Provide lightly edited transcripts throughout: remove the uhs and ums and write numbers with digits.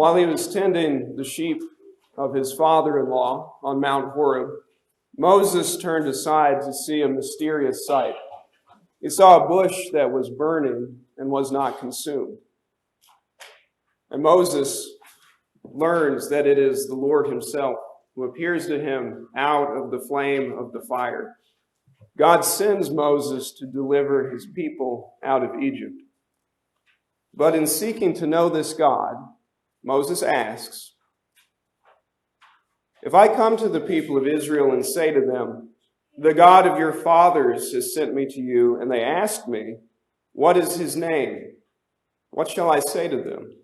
While he was tending the sheep of his father-in-law on Mount Horeb, Moses turned aside to see a mysterious sight. He saw a bush that was burning and was not consumed. And Moses learns that it is the Lord himself who appears to him out of the flame of the fire. God sends Moses to deliver his people out of Egypt. But in seeking to know this God, Moses asks, "If I come to the people of Israel and say to them, 'The God of your fathers has sent me to you,' and they ask me, 'What is his name?' what shall I say to them?"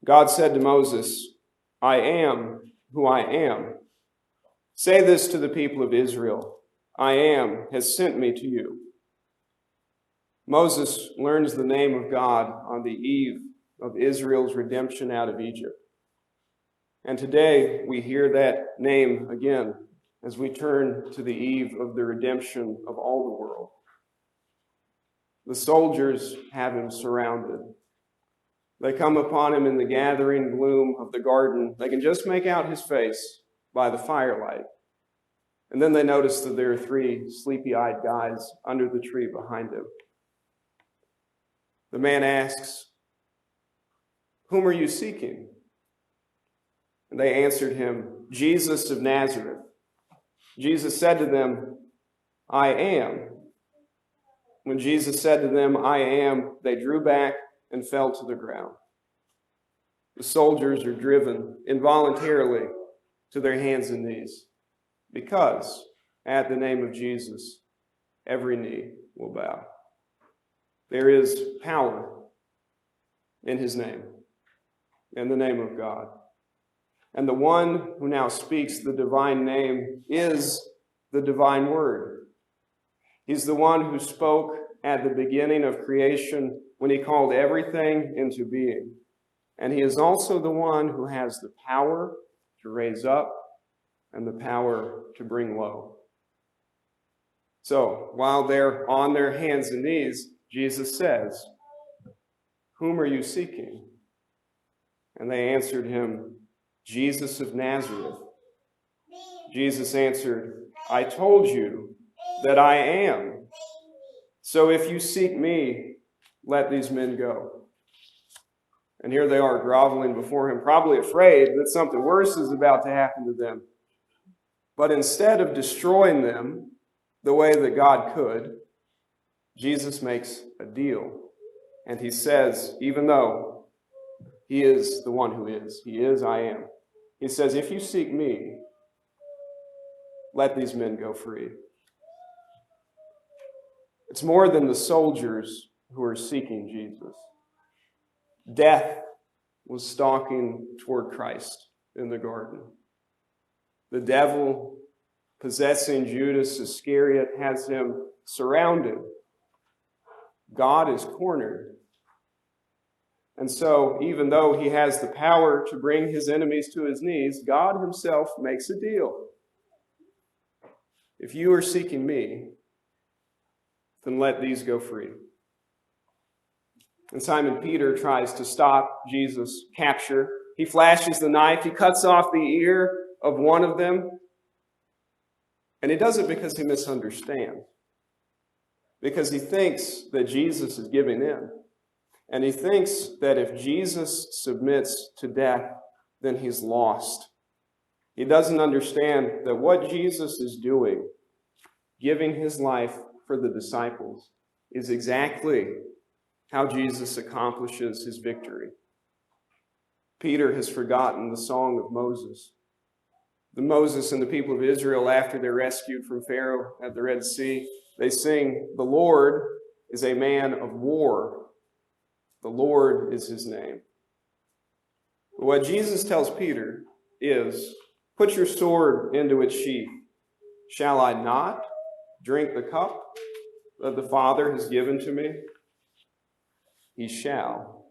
God said to Moses, "I am who I am. Say this to the people of Israel, 'I am has sent me to you.'" Moses learns the name of God on the eve of Israel's redemption out of Egypt. And today we hear that name again as we turn to the eve of the redemption of all the world. The soldiers have him surrounded. They come upon him in the gathering gloom of the garden. They can just make out his face by the firelight. And then they notice that there are 3 sleepy-eyed guys under the tree behind him. The man asks, "Whom are you seeking?" And they answered him, "Jesus of Nazareth." Jesus said to them, "I am." When Jesus said to them, "I am," they drew back and fell to the ground. The soldiers are driven involuntarily to their hands and knees because at the name of Jesus, every knee will bow. There is power in his name, in the name of God. And the one who now speaks the divine name is the divine word. He's the one who spoke at the beginning of creation when he called everything into being. And he is also the one who has the power to raise up and the power to bring low. So, while they're on their hands and knees, Jesus says, "Whom are you seeking?" And they answered him, "Jesus of Nazareth." Jesus answered, "I told you that I am. So if you seek me, let these men go." And here they are groveling before him, probably afraid that something worse is about to happen to them. But instead of destroying them the way that God could, Jesus makes a deal. And he says, even though he is the one who is, he is, I am. He says, if you seek me, let these men go free. It's more than the soldiers who are seeking Jesus. Death was stalking toward Christ in the garden. The devil, possessing Judas Iscariot, has him surrounded. God is cornered. And so, even though he has the power to bring his enemies to his knees, God himself makes a deal. If you are seeking me, then let these go free. And Simon Peter tries to stop Jesus' capture. He flashes the knife. He cuts off the ear of one of them. And he does it because he misunderstands. Because he thinks that Jesus is giving in. And he thinks that if Jesus submits to death, then he's lost. He doesn't understand that what Jesus is doing, giving his life for the disciples, is exactly how Jesus accomplishes his victory. Peter has forgotten the song of Moses. The Moses and the people of Israel, after they're rescued from Pharaoh at the Red Sea, they sing, "The Lord is a man of war. The Lord is his name." But what Jesus tells Peter is, "Put your sword into its sheath. Shall I not drink the cup that the Father has given to me?" He shall.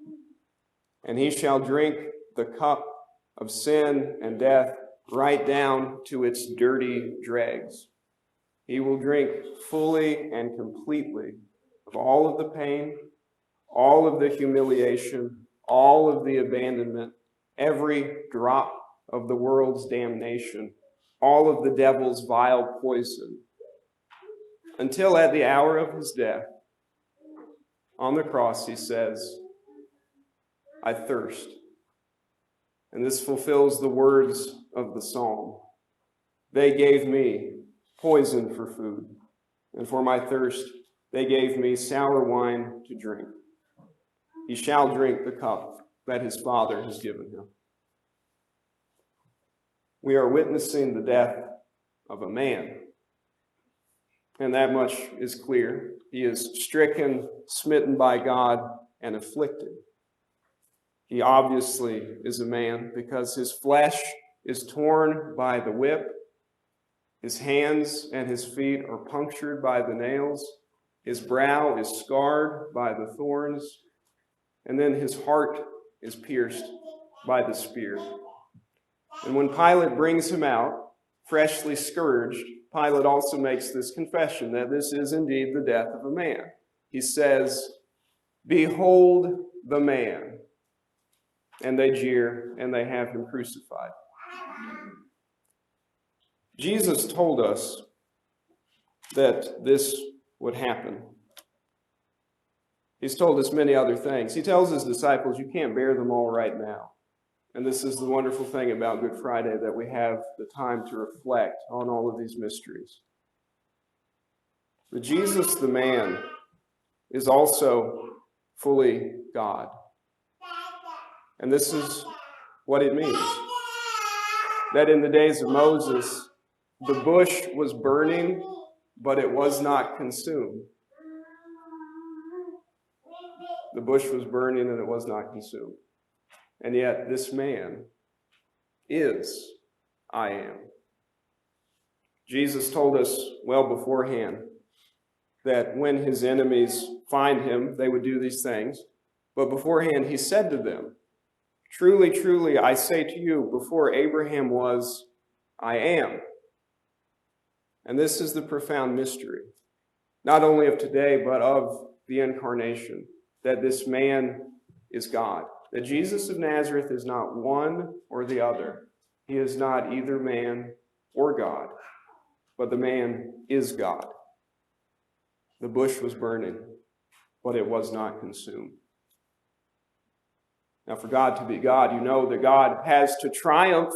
And he shall drink the cup of sin and death right down to its dirty dregs. He will drink fully and completely of all of the pain, all of the humiliation, all of the abandonment, every drop of the world's damnation, all of the devil's vile poison, until at the hour of his death, on the cross, he says, I thirst. And this fulfills the words of the psalm. They gave me poison for food, and for my thirst they gave me sour wine to drink. He shall drink the cup that his Father has given him. We are witnessing the death of a man. And that much is clear. He is stricken, smitten by God, and afflicted. He obviously is a man because his flesh is torn by the whip. His hands and his feet are punctured by the nails. His brow is scarred by the thorns. And then his heart is pierced by the spear. And when Pilate brings him out, freshly scourged, Pilate also makes this confession that this is indeed the death of a man. He says, behold the man. And they jeer and they have him crucified. Jesus told us that this would happen. He's told us many other things. He tells his disciples, you can't bear them all right now. And this is the wonderful thing about Good Friday, that we have the time to reflect on all of these mysteries. But Jesus, the man, is also fully God. And this is what it means. That in the days of Moses, the bush was burning, but it was not consumed. The bush was burning and it was not consumed. And yet this man is I am. Jesus told us well beforehand that when his enemies find him, they would do these things. But beforehand he said to them, truly, truly, I say to you, before Abraham was, I am. And this is the profound mystery, not only of today, but of the incarnation, that this man is God. That Jesus of Nazareth is not one or the other. He is not either man or God, but the man is God. The bush was burning, but it was not consumed. Now, for God to be God, you know that God has to triumph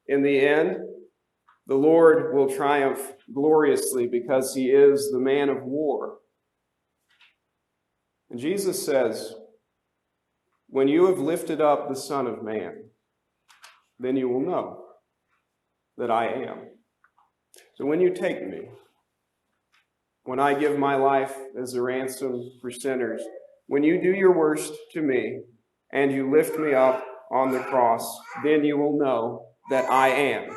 in the end. The Lord will triumph gloriously because he is the man of war. And Jesus says, when you have lifted up the Son of Man, then you will know that I am. So when you take me, when I give my life as a ransom for sinners, when you do your worst to me and you lift me up on the cross, then you will know that I am.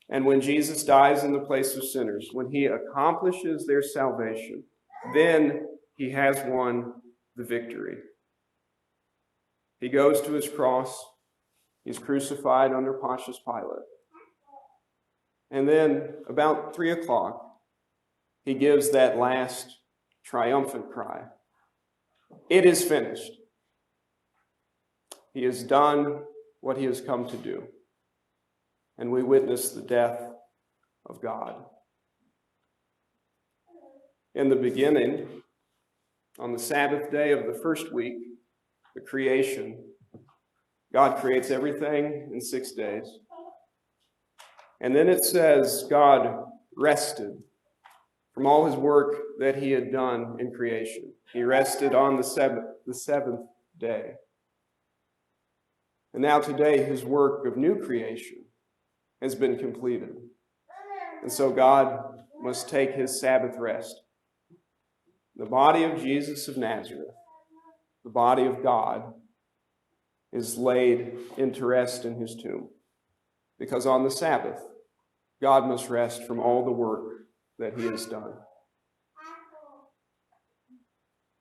And when Jesus dies in the place of sinners, when he accomplishes their salvation, then he has won the victory. He goes to his cross. He's crucified under Pontius Pilate. And then about 3 o'clock, he gives that last triumphant cry. It is finished. He has done what he has come to do. And we witness the death of God. In the beginning, on the Sabbath day of the first week, the creation, God creates everything in 6 days. And then it says God rested from all his work that he had done in creation. He rested on the seventh day. And now today his work of new creation has been completed. And so God must take his Sabbath rest. The body of Jesus of Nazareth, the body of God, is laid into rest in his tomb. Because on the Sabbath, God must rest from all the work that he has done.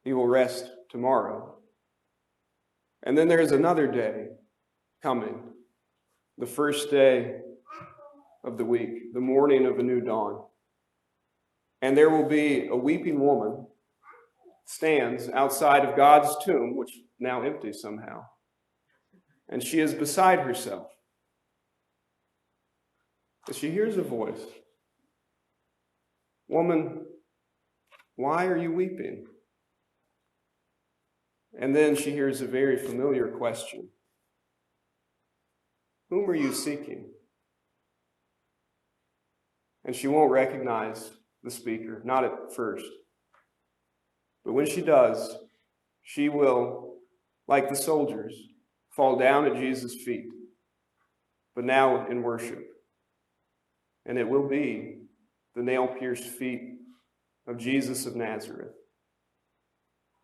He will rest tomorrow. And then there is another day coming, the first day of the week, the morning of a new dawn. And there will be a weeping woman stands outside of God's tomb, which is now empty somehow, and she is beside herself. But she hears a voice. "Woman, why are you weeping?" And then she hears a very familiar question. "Whom are you seeking?" And she won't recognize the speaker, not at first. But when she does, she will, like the soldiers, fall down at Jesus' feet, but now in worship. And it will be the nail-pierced feet of Jesus of Nazareth.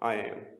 I am.